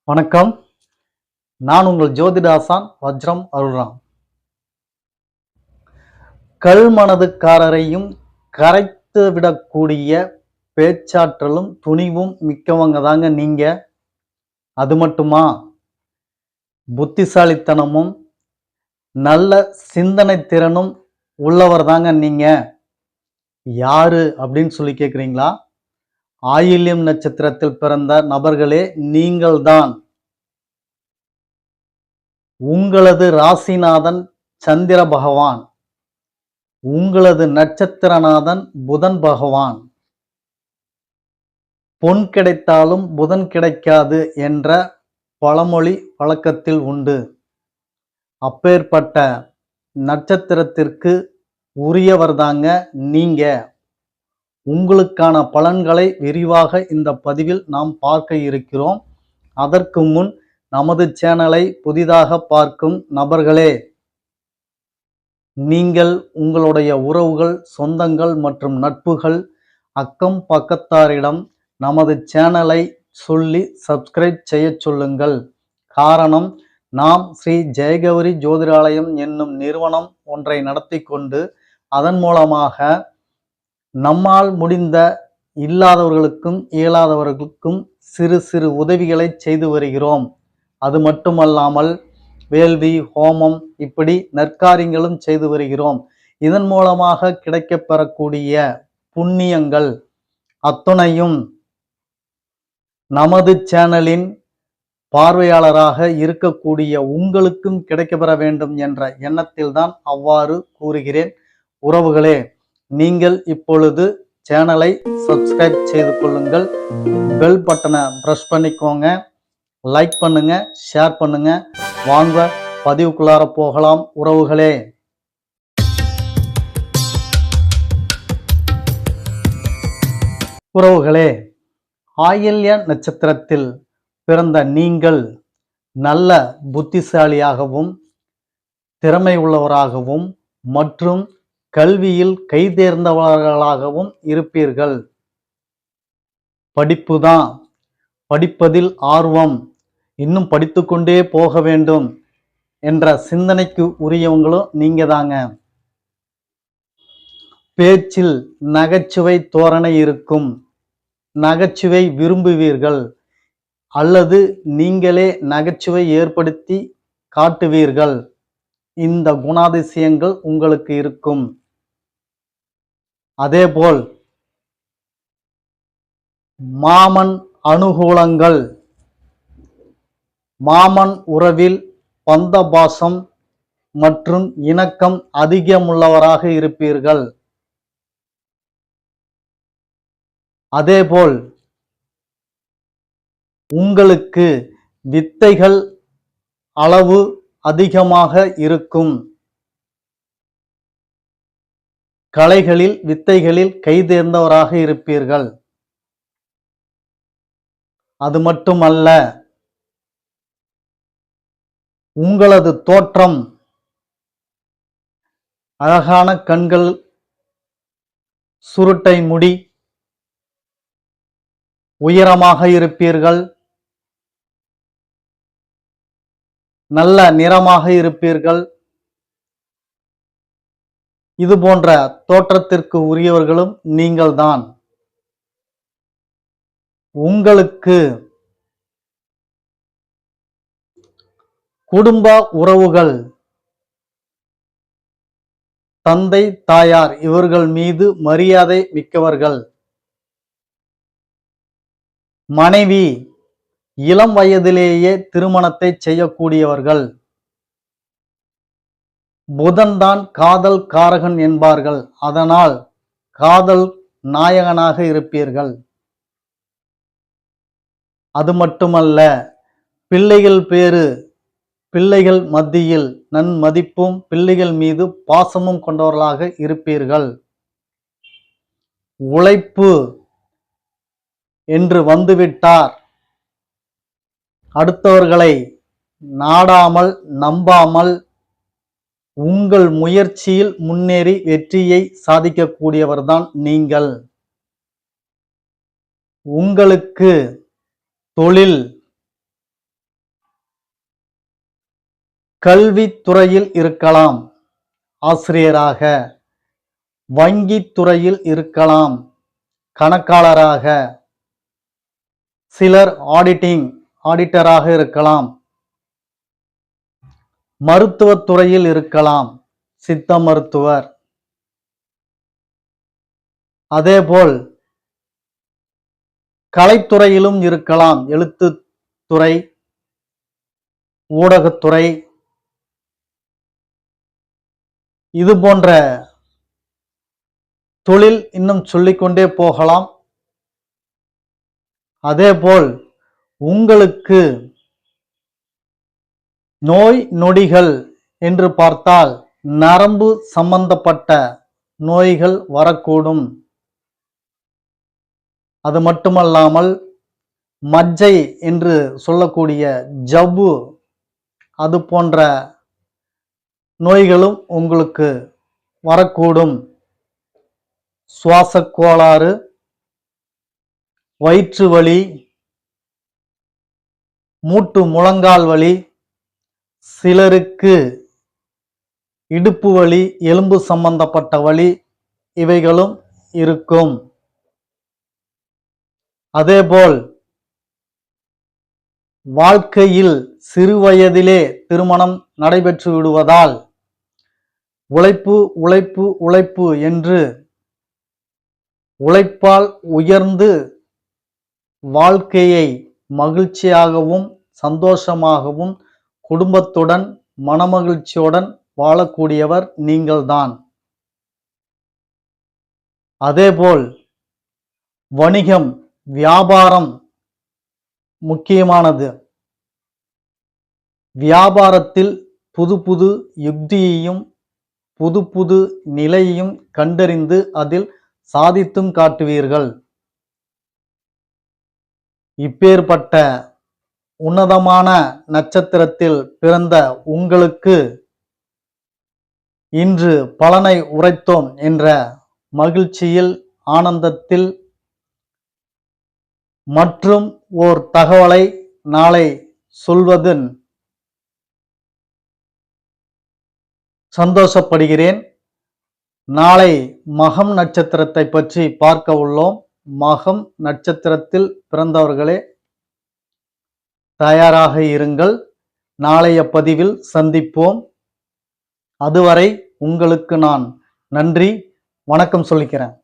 வணக்கம். நான் உங்கள் ஜோதிடாசான் வஜ்ரம் அருள்ராம். கல்மனதுக்காரரையும் கரைத்து விடக்கூடிய பேச்சாற்றலும் துணிவும் மிக்கவங்க தாங்க நீங்க. அது மட்டுமா, புத்திசாலித்தனமும் நல்ல சிந்தனை திறனும் உள்ளவர் தாங்க நீங்க. யாரு அப்படின்னு சொல்லி கேட்குறீங்களா? ஆயில்யம் நட்சத்திரத்தில் பிறந்த நபர்களே நீங்கள்தான். உங்களது ராசிநாதன் சந்திர பகவான், உங்களது நட்சத்திரநாதன் புதன் பகவான். பொன் கிடைத்தாலும் புதன் கிடைக்காது என்ற பழமொழி வழக்கத்தில் உண்டு. அப்பேற்பட்ட நட்சத்திரத்திற்கு உரியவர்தாங்க நீங்க. உங்களுக்கான பலன்களை விரிவாக இந்த பதிவில் நாம் பார்க்க இருக்கிறோம். அதற்கு முன் நமது சேனலை புதிதாக பார்க்கும் நபர்களே, நீங்கள் உங்களுடைய உறவுகள், சொந்தங்கள் மற்றும் நட்புகள், அக்கம் பக்கத்தாரிடம் நமது சேனலை சொல்லி சப்ஸ்கிரைப் செய்ய சொல்லுங்கள். காரணம், நாம் ஸ்ரீ ஜெயகௌரி ஜோதிடாலயம் என்னும் நிறுவனம் ஒன்றை நடத்தி கொண்டு அதன் மூலமாக நம்மால் முடிந்த இல்லாதவர்களுக்கும் இயலாதவர்களுக்கும் சிறு சிறு உதவிகளை செய்து வருகிறோம். அது மட்டுமல்லாமல் வேள்வி, ஹோமம் இப்படி நற்காரியங்களும் செய்து வருகிறோம். இதன் மூலமாக கிடைக்கப்பெறக்கூடிய புண்ணியங்கள் அத்துணையும் நமது சேனலின் பார்வையாளராக இருக்கக்கூடிய உங்களுக்கும் கிடைக்கப்பெற வேண்டும் என்ற எண்ணத்தில் தான் அவ்வாறு கூறுகிறேன். உறவுகளே, நீங்கள் இப்பொழுது சேனலை சப்ஸ்கிரைப் செய்து கொள்ளுங்கள். பெல் பட்டனை பிரஸ் பண்ணிக்கோங்க. லைக் பண்ணுங்க, ஷேர் பண்ணுங்க. வாங்க பதிவுக்குள்ளார போகலாம் உறவுகளே. உறவுகளே, ஆயில்ய நட்சத்திரத்தில் பிறந்த நீங்கள் நல்ல புத்திசாலியாகவும் திறமை உள்ளவராகவும் மற்றும் கல்வியில் கைதேர்ந்தவர்களாகவும் இருப்பீர்கள். படிப்புதான், படிப்பதில் ஆர்வம், இன்னும் படித்துக்கொண்டே போக வேண்டும் என்ற சிந்தனைக்கு உரியவங்களும் நீங்க தாங்க. பேச்சில் நகைச்சுவை தோரணை இருக்கும். நகைச்சுவை விரும்புவீர்கள் அல்லது நீங்களே நகைச்சுவை ஏற்படுத்தி காட்டுவீர்கள். இந்த குணாதிசயங்கள் உங்களுக்கு இருக்கும். அதேபோல் மாமன் அனுகூலங்கள், மாமன் உறவில் பந்தபாசம் மற்றும் இணக்கம் அதிகமுள்ளவராக இருப்பீர்கள். அதேபோல் உங்களுக்கு வித்தைகள் அளவு அதிகமாக இருக்கும். கலைகளில் வித்தைகளில் கைதேர்ந்தவராக இருப்பீர்கள். அது மட்டுமல்ல, உங்களது தோற்றம் அழகான கண்கள், சுருட்டை முடி, உயரமாக இருப்பீர்கள், நல்ல நிறமாக இருப்பீர்கள். இது போன்ற தோற்றத்திற்கு உரியவர்களும் நீங்கள்தான். உங்களுக்கு குடும்ப உறவுகள், தந்தை தாயார் இவர்கள் மீது மரியாதை மிக்கவர்கள். மனைவி இளம் வயதிலேயே திருமணத்தை செய்யக்கூடியவர்கள். புதன்தான் காதல் காரகன் என்பார்கள். அதனால் காதல் நாயகனாக இருப்பீர்கள். அது மட்டுமல்ல, பிள்ளைகள் பேரு, பிள்ளைகள் மத்தியில் நன்மதிப்பும் பிள்ளைகள் மீது பாசமும் கொண்டவர்களாக இருப்பீர்கள். உழைப்பு என்று வந்துவிட்டார், அடுத்தவர்களை நாடாமல் நம்பாமல் உங்கள் முயற்சியில் முன்னேறி வெற்றியை சாதிக்கக்கூடியவர்தான் நீங்கள். உங்களுக்கு தொழில் கல்வித்துறையில் இருக்கலாம், ஆசிரியராக. வங்கித் துறையில் இருக்கலாம், கணக்காளராக. சிலர் ஆடிட்டராக இருக்கலாம். மருத்துவத் துறையில் இருக்கலாம், சித்த மருத்துவர். அதேபோல் கலைத்துறையிலும் இருக்கலாம், எழுத்துத்துறை, ஊடகத்துறை. இது போன்ற தொழில் இன்னும் சொல்லிக்கொண்டே போகலாம். அதேபோல் உங்களுக்கு நோய் நொடிகள் என்று பார்த்தால் நரம்பு சம்பந்தப்பட்ட நோய்கள் வரக்கூடும். அது மட்டுமல்லாமல் மஜ்ஜை என்று சொல்லக்கூடிய ஜவ்வு, அது போன்ற நோய்களும் உங்களுக்கு வரக்கூடும். சுவாச கோளாறு, வயிற்று வலி, மூட்டு முழங்கால் வலி, சிலருக்கு இடுப்பு வலி, எலும்பு சம்பந்தப்பட்ட வலி, இவைகளும் இருக்கும். அதேபோல் வாழ்க்கையில் சிறுவயதிலே திருமணம் நடைபெற்று விடுவதால் உழைப்பு உழைப்பு உழைப்பு என்று உழைப்பால் உயர்ந்து வாழ்க்கையை மகிழ்ச்சியாகவும் சந்தோஷமாகவும் குடும்பத்துடன் மனமகிழ்ச்சியுடன் வாழக்கூடியவர் நீங்கள்தான். அதேபோல் வணிகம், வியாபாரம் முக்கியமானது. வியாபாரத்தில் புது புது யுக்தியையும் புது புது நிலையையும் கண்டறிந்து அதில் சாதித்தும் காட்டுவீர்கள். இப்பேற்பட்ட உன்னதமான நட்சத்திரத்தில் பிறந்த உங்களுக்கு இன்று பலனை உரைத்தோம் என்ற மகிழ்ச்சியில், ஆனந்தத்தில் மற்றும் ஓர் தகவலை நாளை சொல்வதன் சந்தோஷப்படுகிறேன். நாளை மகம் நட்சத்திரத்தை பற்றி பார்க்க உள்ளோம். மகம் நட்சத்திரத்தில் பிறந்தவர்களே தயாராக இருங்கள். நாளைய பதிவில் சந்திப்போம். அதுவரை உங்களுக்கு நான் நன்றி, வணக்கம் சொல்லிக்கிறேன்.